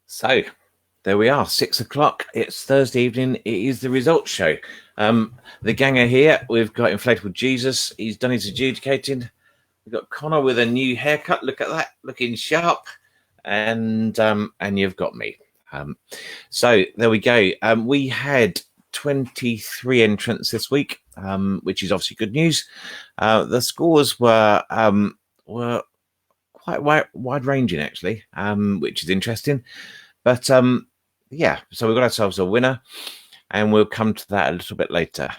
So there we are, 6 o'clock. It's Thursday evening. It is the results show. The gang are here. We've got Inflatable Jesus. He's done his adjudicating. We've got Connor with a new haircut. Look at that, looking sharp. And you've got me. So there we go. We had 23 entrants this week, which is obviously good news. The scores were quite wide ranging actually, which is interesting. But yeah, so we've got ourselves a winner, and we'll come to that a little bit later.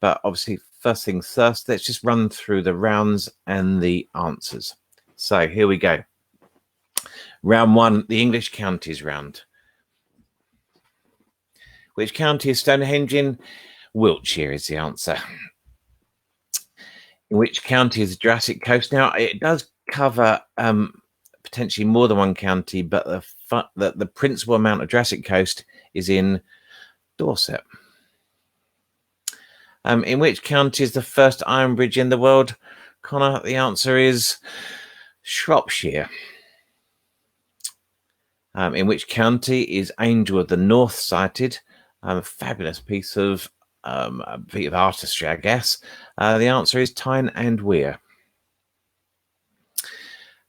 But obviously, first things first, let's just run through the rounds and the answers. So here we go. Round one, the English counties round. Which county is Stonehenge in? Wiltshire is the answer. In which county is the Jurassic Coast? Now, it does cover potentially more than one county, but the principal amount of Jurassic Coast is in Dorset. In which county is the first iron bridge in the world? Connor, the answer is Shropshire. In which county is Angel of the North sighted? A fabulous piece of artistry, I guess. The answer is Tyne and Wear.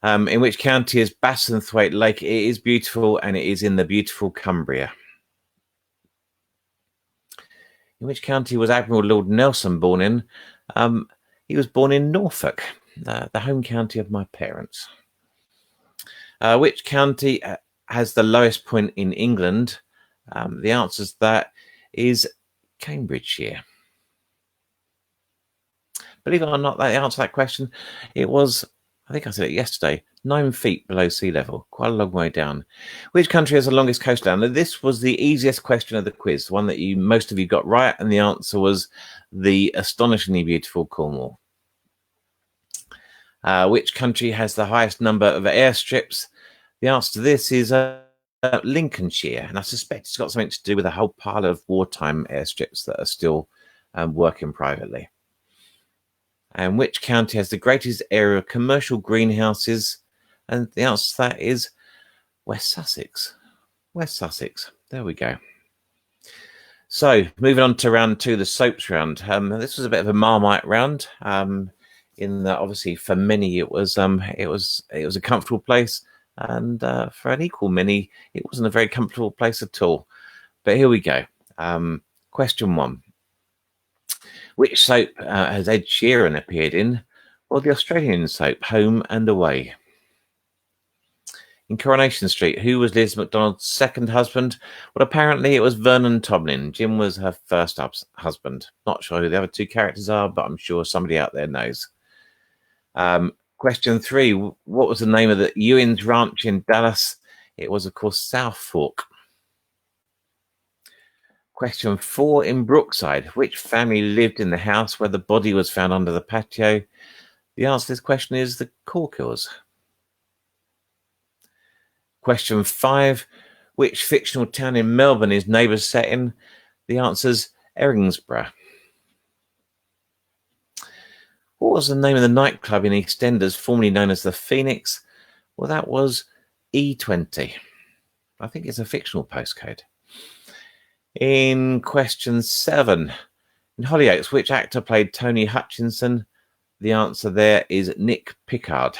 In which county is Bassenthwaite Lake? It is beautiful, and it is in the beautiful Cumbria. In which county was Admiral Lord Nelson born in? He was born in Norfolk, the home county of my parents. Which county has the lowest point in England? The answer to that is Cambridgeshire. Believe it or not, the answer to that question, it was, I think I said it yesterday, 9 feet below sea level, quite a long way down. Which country has the longest coastline? Now, this was the easiest question of the quiz, the one that most of you got right, and the answer was the astonishingly beautiful Cornwall. Which country has the highest number of airstrips? The answer to this is Lincolnshire, and I suspect it's got something to do with a whole pile of wartime airstrips that are still working privately. And which county has the greatest area of commercial greenhouses? And the answer to that is West Sussex. West Sussex. There we go. So moving on to round two, the soaps round. This was a bit of a Marmite round. In that, obviously, for many it was a comfortable place, and for an equal many, it wasn't a very comfortable place at all. But here we go. Question one. Which soap has Ed Sheeran appeared in? Well, the Australian soap, Home and Away. In Coronation Street, who was Liz McDonald's second husband? Well, apparently it was Vernon Tomlin. Jim was her first husband. Not sure who the other two characters are, but I'm sure somebody out there knows. Question three, what was the name of the Ewins Ranch in Dallas? It was, of course, South Fork. Question four, in Brookside, which family lived in the house where the body was found under the patio? The answer to this question is the Corkills. Question five, which fictional town in Melbourne is Neighbours set in? The answer is Erinsborough. What was the name of the nightclub in EastEnders, formerly known as the Phoenix? Well, that was E20. I think it's a fictional postcode. In question seven, in Hollyoaks, which actor played Tony Hutchinson? The answer there is Nick Pickard.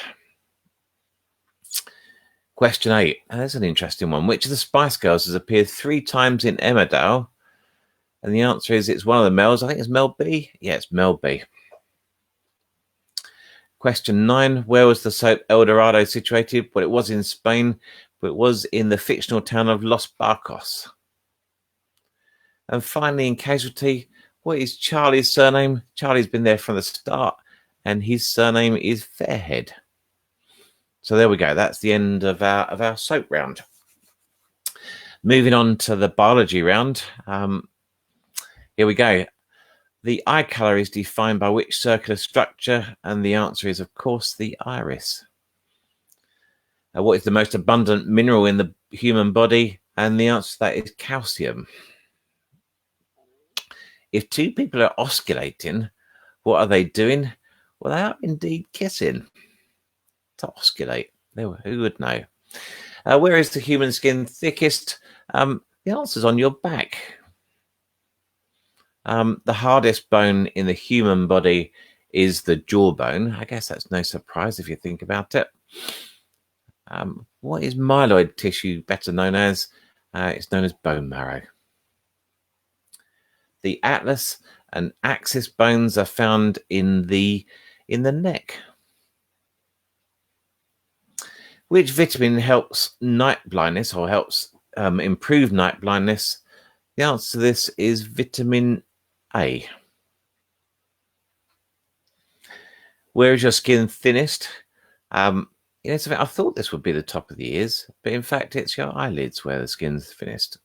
Question eight, that's an interesting one. Which of the Spice Girls has appeared 3 times in Emmerdale? And the answer is it's one of the Mels. I think it's Mel B. Yeah, it's Mel B. Question 9, where was the soap El Dorado situated? Well, it was in Spain, but it was in the fictional town of Los Barcos. And finally, in Casualty, what is Charlie's surname? Charlie's been there from the start, and his surname is Fairhead. So there we go. That's the end of our soap round. Moving on to the biology round. Here we go. The eye colour is defined by which circular structure? And the answer is, of course, the iris. What is the most abundant mineral in the human body? And the answer to that is calcium. If 2 people are osculating, what are they doing? Well, they are indeed kissing. To osculate. Who would know? Where is the human skin thickest? The answer's on your back. The hardest bone in the human body is the jawbone. I guess that's no surprise if you think about it. What is myeloid tissue better known as? It's known as bone marrow. The atlas and axis bones are found in the neck. Which vitamin helps night blindness or helps improve night blindness? The answer to this is vitamin A. Where is your skin thinnest? I thought this would be the top of the ears, but in fact it's your eyelids where the skin's thinnest.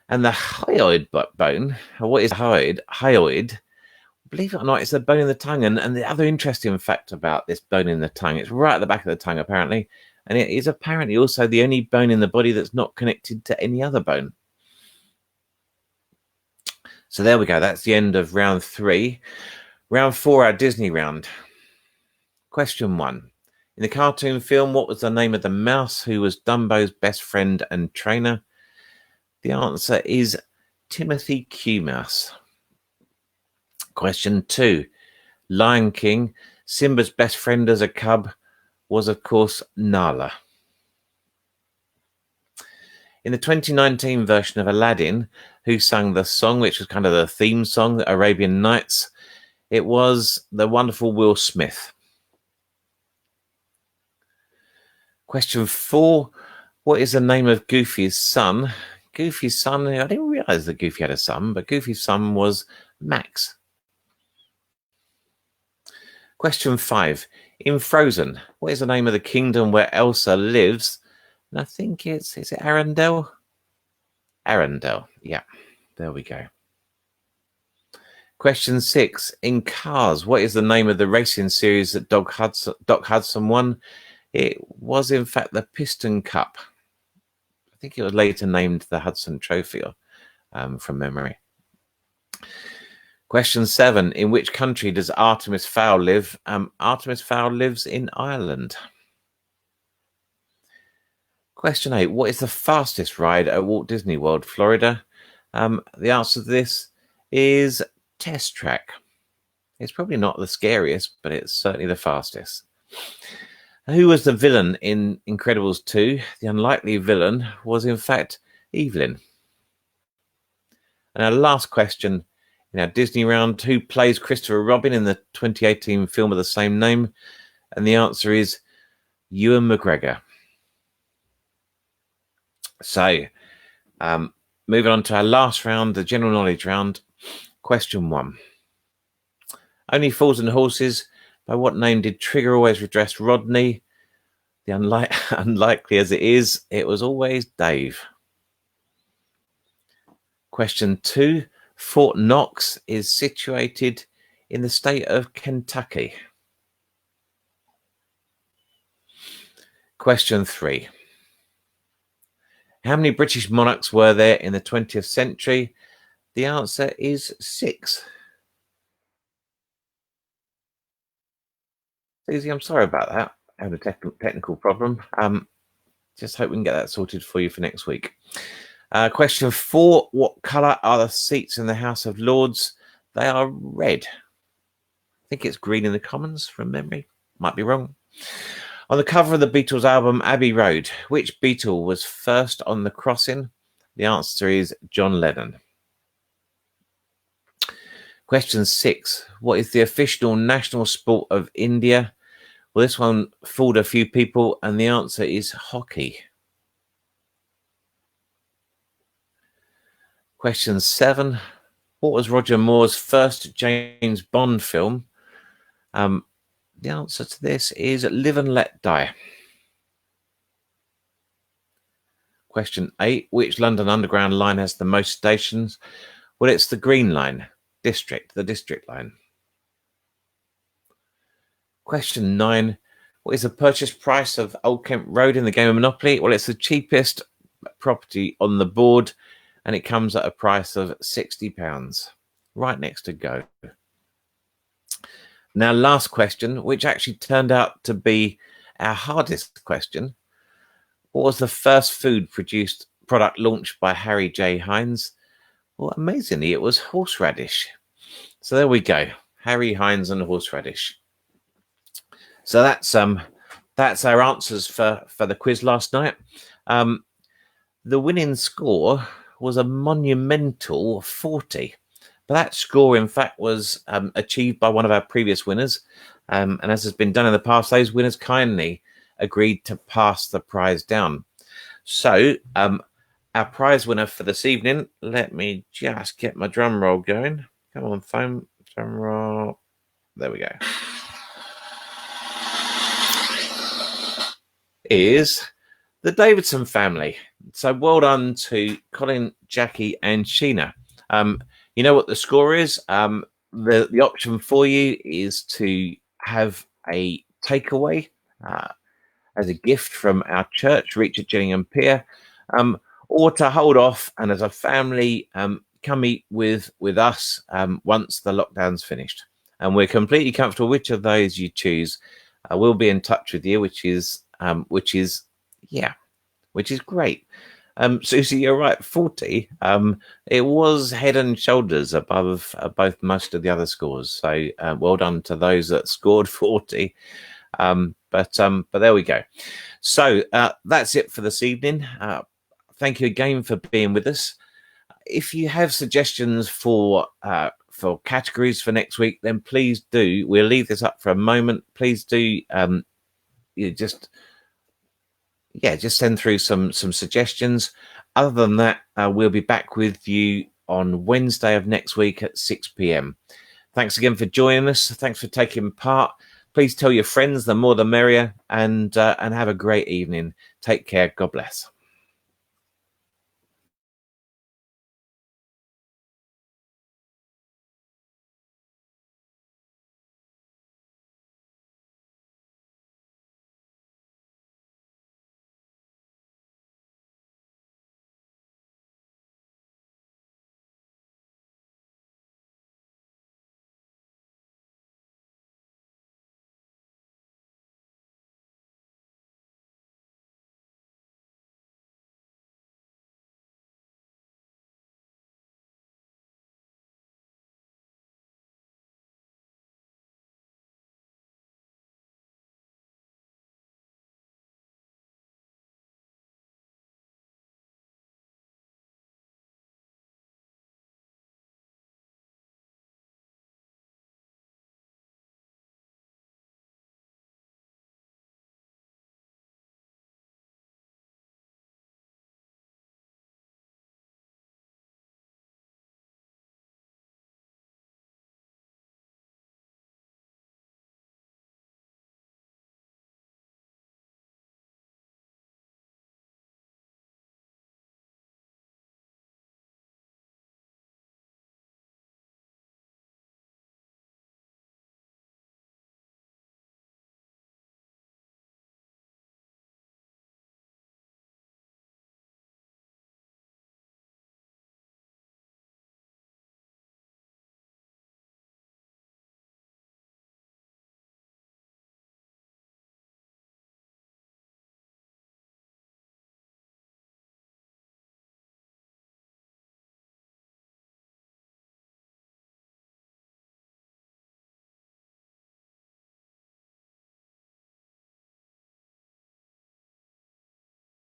And the hyoid bone, what is hyoid? Hyoid, believe it or not, it's the bone in the tongue. And the other interesting fact about this bone in the tongue, it's right at the back of the tongue apparently, and it is apparently also the only bone in the body that's not connected to any other bone. So there we go, that's the end of round 3. Round 4, our Disney round. Question 1. In the cartoon film, what was the name of the mouse who was Dumbo's best friend and trainer? The answer is Timothy Q. Mouse. Question 2. Lion King, Simba's best friend as a cub was, of course, Nala. In the 2019 version of Aladdin, who sang the song, which was kind of the theme song, the Arabian Nights? It was the wonderful Will Smith. Question 4. What is the name of Goofy's son? Goofy's son, I didn't realize that Goofy had a son, but Goofy's son was Max. Question 5. In Frozen, what is the name of the kingdom where Elsa lives? And I think is it Arendelle? Arendelle, yeah, there we go. Question 6. In Cars, what is the name of the racing series that Doc Hudson won? It was, in fact, the Piston Cup. I think it was later named the Hudson Trophy, from memory. Question 7. In which country does Artemis Fowl live? Artemis Fowl lives in Ireland. Question 8. What is the fastest ride at Walt Disney World, Florida? The answer to this is Test Track. It's probably not the scariest, but it's certainly the fastest. Who was the villain in Incredibles 2? The unlikely villain was, in fact, Evelyn. And our last question in our Disney round, who plays Christopher Robin in the 2018 film of the same name? And the answer is Ewan McGregor. So, moving on to our last round, the general knowledge round. Question 1. Only Fools and Horses. By what name did Trigger always address Rodney? The unlikely as it is, it was always Dave. Question 2. Fort Knox is situated in the state of Kentucky. Question 3. How many British monarchs were there in the 20th century? The answer is 6. Susie, I'm sorry about that. I had a technical problem. Just hope we can get that sorted for you for next week. Question 4. What colour are the seats in the House of Lords? They are red. I think it's green in the Commons from memory. Might be wrong. On the cover of the Beatles album Abbey Road, which Beatle was first on the crossing? The answer is John Lennon. Question 6. What is the official national sport of India? Well, this one fooled a few people, and the answer is hockey. Question 7. What was Roger Moore's first James Bond film? The answer to this is Live and Let Die. Question 8. Which London Underground line has the most stations? Well, it's the Green Line, the District line. Question 9. What is the purchase price of Old Kent Road in the game of Monopoly? Well, it's the cheapest property on the board, and it comes at a price of £60, right next to Go. Now, last question, which actually turned out to be our hardest question: what was the first food product launched by Harry J. Hines? Well, amazingly, it was horseradish. So there we go, Harry Hines and horseradish. So that's our answers for the quiz last night. The winning score was a monumental 40. But that score, in fact, was achieved by one of our previous winners. And as has been done in the past, those winners kindly agreed to pass the prize down. So our prize winner for this evening, let me just get my drum roll going. Come on, phone, drum roll. There we go. Is the Davidson family. So well done to Colin, Jackie, and Sheena. You know what the score is? The option for you is to have a takeaway as a gift from our church, Reach at Gillingham Pier, or to hold off and as a family come eat with us once the lockdown's finished. And we're completely comfortable which of those you choose. We'll be in touch with you, which is great. Susie, you're right. 40. It was head and shoulders above both most of the other scores. So well done to those that scored 40. But there we go. So that's it for this evening. Thank you again for being with us. If you have suggestions for categories for next week, then please do. We'll leave this up for a moment. Please do. Just send through some suggestions. Other than that, we'll be back with you on Wednesday of next week at 6 p.m. Thanks again for joining us. Thanks for taking part. Please tell your friends, the more the merrier, and have a great evening. Take care. God bless.